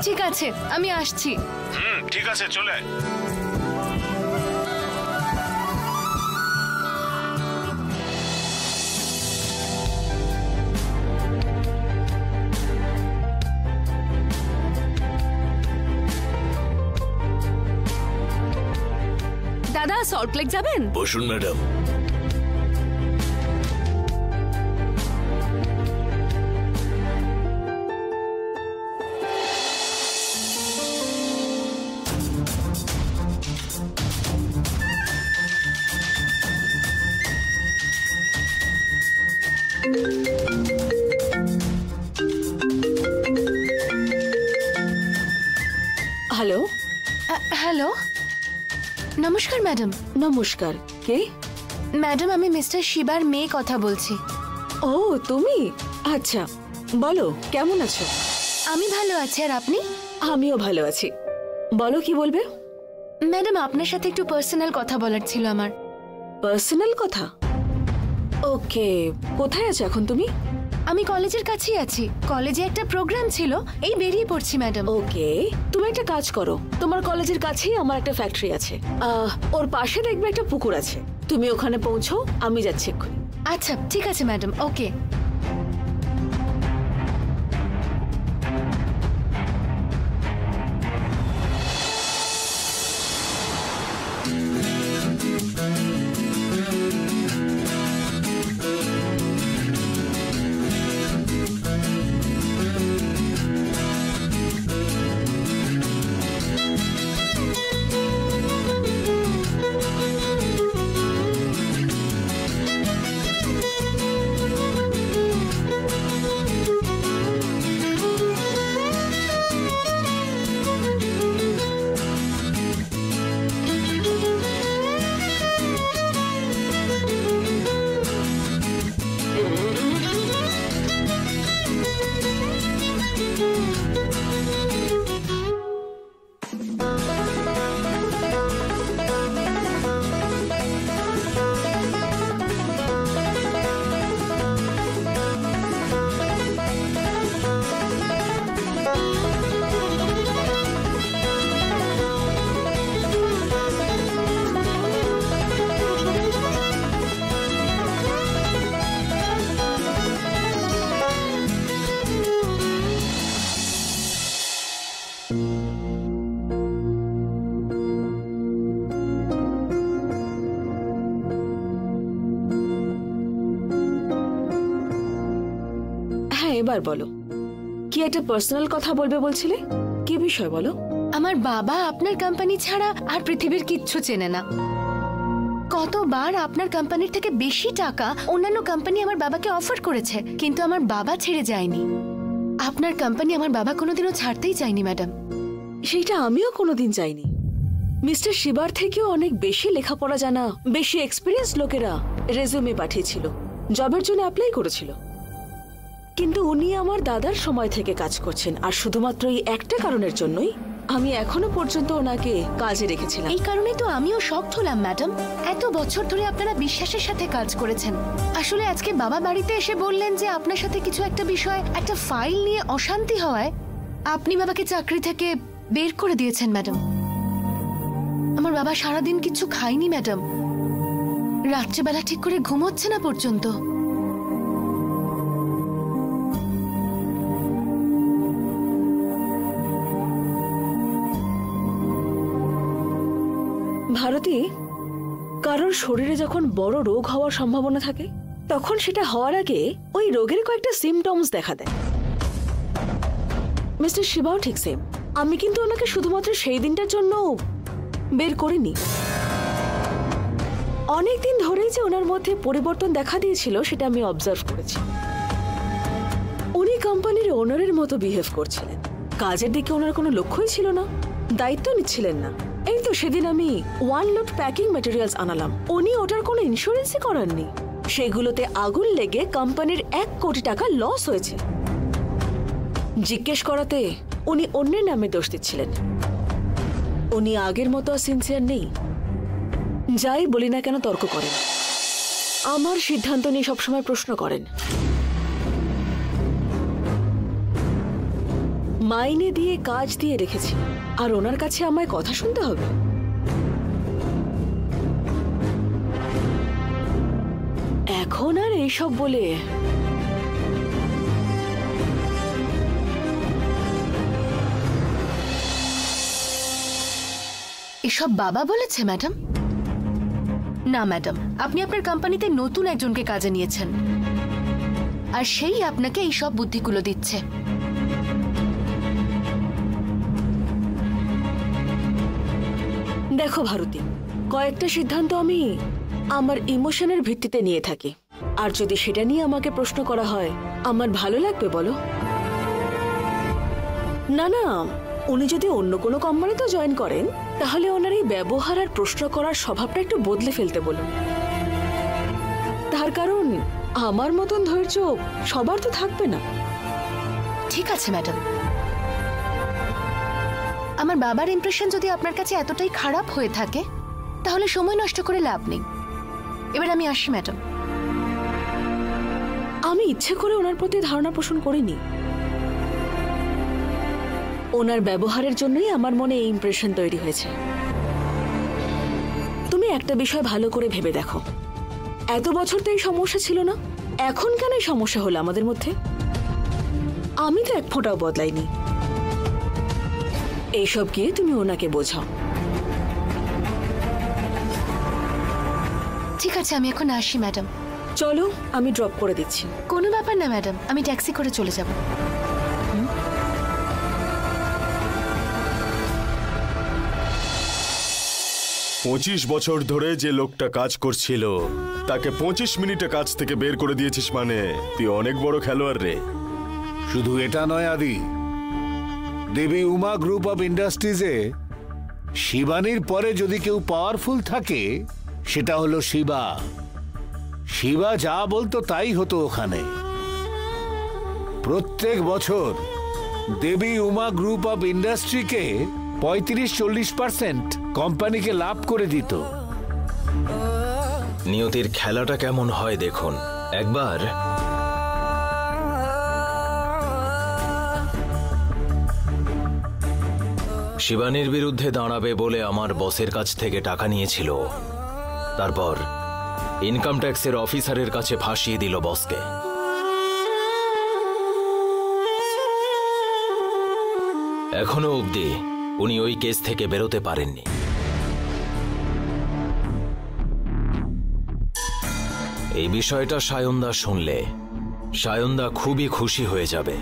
ঠিক আছে, আমি আসছি। ঠিক আছে, চলে আয়। দাদা, সল্ট লেক যাবেন? বসুন ম্যাডাম। হ্যালো। হ্যালো, নমস্কার ম্যাডাম। নমস্কার, কে? ম্যাডাম, আমি মিস্টার শিবার মেয়ে কথা বলছি। ও, তুমি? আচ্ছা, বলো কেমন আছো? আমি ভালো আছি, আর আপনি? আমিও ভালো আছি। বলো, কি বলবে? ম্যাডাম, আপনার সাথে একটু পার্সোনাল কথা বলার ছিল আমার। পার্সোনাল কথা? ওকে, কোথায় আছো এখন তুমি? আমি কলেজের কাছেই আছি। কলেজে একটা প্রোগ্রাম ছিল, এই বেরিয়ে পড়ছি ম্যাডাম। ওকে, তুমি একটা কাজ করো, তোমার কলেজের কাছেই আমার একটা ফ্যাক্টরি আছে, ওর পাশে দেখবে একটা পুকুর আছে, তুমি ওখানে পৌঁছো, আমি যাচ্ছি এক্ষুনি। আচ্ছা, ঠিক আছে ম্যাডাম, ওকে। এবার বলো, কি একটা পার্সোনাল কথা বলবে বলছিলে, কি বিষয় বলো? আমার বাবা আপনার কোম্পানি ছাড়া আর পৃথিবীর কিচ্ছু চেনে না। কতবার আপনার কোম্পানির থেকে বেশি টাকা অন্যান্য কোম্পানি আমার বাবাকে অফার করেছে, কিন্তু আমার বাবা ছেড়ে যায়নি। আপনার কোম্পানি আমার বাবা কোনোদিনও ছাড়তেই চায়নি ম্যাডাম। সেইটা আমিও কোনোদিন চাইনি। মিস্টার শিবার থেকেও অনেক বেশি লেখাপড়া জানা, বেশি এক্সপিরিয়েন্স লোকেরা রেজুমে পাঠিয়েছিল, জবের জন্য অ্যাপ্লাই করেছিল, কিন্তু উনি আমার দাদার সময় থেকে কাজ করছেন, আর শুধুমাত্র এই একটা কারণের জন্যই আমি এখনো পর্যন্ত ওনাকে কাজে রেখেছিলাম। এই কারণে তো আমিও শকড হলাম ম্যাডাম। এত বছর ধরে আপনারা বিশ্বাসের সাথে কাজ করেছেন, আসলে আজকে বাবা বাড়িতে এসে বললেন যে আপনার সাথে কিছু একটা বিষয়, একটা ফাইল নিয়ে অশান্তি হওয়ায় আপনি বাবাকে চাকরি থেকে বের করে দিয়েছেন ম্যাডাম। আমার বাবা সারাদিন কিছু খায়নি ম্যাডাম, রাত্রেবেলা ঠিক করে ঘুমোচ্ছে না পর্যন্ত। ভারতী, কারোর শরীরে যখন বড় রোগ হওয়ার সম্ভাবনা থাকে, তখন সেটা হওয়ার আগে ওই রোগের কয়েকটা সিমটমস দেখা দেয়। মিস্টার শিবাও ঠিক সেম। আমি কিন্তু ওনাকে শুধুমাত্র সেই দিনটার জন্য বের করিনি, অনেকদিন ধরেই যে ওনার মধ্যে পরিবর্তন দেখা দিয়েছিল সেটা আমি অবজার্ভ করেছি। উনি কোম্পানির ওনারের মতো বিহেভ করছিলেন, কাজের দিকে ওনার কোনো লক্ষ্যই ছিল না, দায়িত্ব নিচ্ছিলেন না। এই তো সেদিন আমি 1 লোড প্যাকিং ম্যাটেরিয়ালস আনালাম, উনি ওটার কোনো ইন্স্যুরেন্সই করাননি, সেগুলোতে আগুন লেগে কোম্পানির 1 কোটি টাকা লস হয়েছে। জিজ্ঞেস করাতে উনি অন্যের নামে দোষ দিচ্ছিলেন। উনি আগের মতো সিনসিয়ার নেই, যাই বলি না কেন তর্ক করেন, আমার সিদ্ধান্ত নিয়ে সবসময় প্রশ্ন করেন। মাইনে দিয়ে কাজ দিয়ে রেখেছি, আর ওনার কাছে আমায় কথা শুনতে হবে? এখন আর এইসব বলে এসব বাবা বলেছে ম্যাডাম? না ম্যাডাম, আপনি আপনার কোম্পানিতে নতুন একজনকে কাজে নিয়েছেন, আর সেই আপনাকে এই সব বুদ্ধিগুলো দিচ্ছে। দেখো ভারতী, কয়েকটা সিদ্ধান্ত আমি আমার ইমোশনের ভিত্তিতে নিয়ে থাকি, আর যদি সেটা নিয়ে আমাকে প্রশ্ন করা হয় আমার ভালো লাগবে বলো? না না, উনি যদি অন্য কোনো কোম্পানিতে জয়েন করেন তাহলে ওনার এই ব্যবহার আর প্রশ্ন করার স্বভাবটা একটু বদলে ফেলতে বলুন। তার কারণ আমার মতন ধৈর্য সবার তো থাকবে না। ঠিক আছে ম্যাডাম, আমার বাবার ইমপ্রেশন যদি আপনার কাছে এতটাই খারাপ হয়ে থাকে তাহলে সময় নষ্ট করে লাভ নেই। এবার আমি আসি ম্যাডাম। আমি ইচ্ছে করে ওনার প্রতি ধারণা পোষণ করিনি, ওনার ব্যবহারের জন্যই আমার মনে এই ইমপ্রেশন তৈরি হয়েছে। তুমি একটা বিষয় ভালো করে ভেবে দেখো, এত বছর তো এই সমস্যা ছিল না, এখন কেন এই সমস্যা হলো আমাদের মধ্যে? আমি তো এক ফোঁটাও বদলাইনি। এইসব গিয়ে তুমি ওনাকে বোঝাও। ঠিক আছে, আমি এখন আসি ম্যাডাম। চলো, আমি ড্রপ করে দিচ্ছি। কোনো ব্যাপার না ম্যাডাম, আমি ট্যাক্সি করে চলে যাব। 25 বছর ধরে যে লোকটা কাজ করছিল তাকে 25 মিনিটে কাজ থেকে বের করে দিয়েছিস, মানে তুই অনেক বড় খেলোয়াড় রে। শুধু এটা নয় আদি, দেবী উমা গ্রুপ অফ ইন্ডাস্ট্রিজে শিবানীর পরে যদি কেউ পাওয়ারফুল থাকে সেটা হলো শিবা। শিবা যা বলতো তাই হতো ওখানে। প্রত্যেক বছর দেবী উমা গ্রুপ অফ ইন্ডাস্ট্রিকে 35-40% কোম্পানিকে লাভ করে দিত। নিয়তির খেলাটা কেমন হয় দেখুন একবার। শিবানীর বিরুদ্ধে দাঁড়াবে বলে আমার বসের কাছ থেকে টাকা নিয়েছিল, তারপর ইনকাম ট্যাক্সের অফিসারের কাছে ফাঁসিয়ে দিল বসকে। এখনো অবধি উনি ওই কেস থেকে বেরোতে পারেননি। এই বিষয়টা সায়নদা শুনলে সায়নদা খুবই খুশি হয়ে যাবে।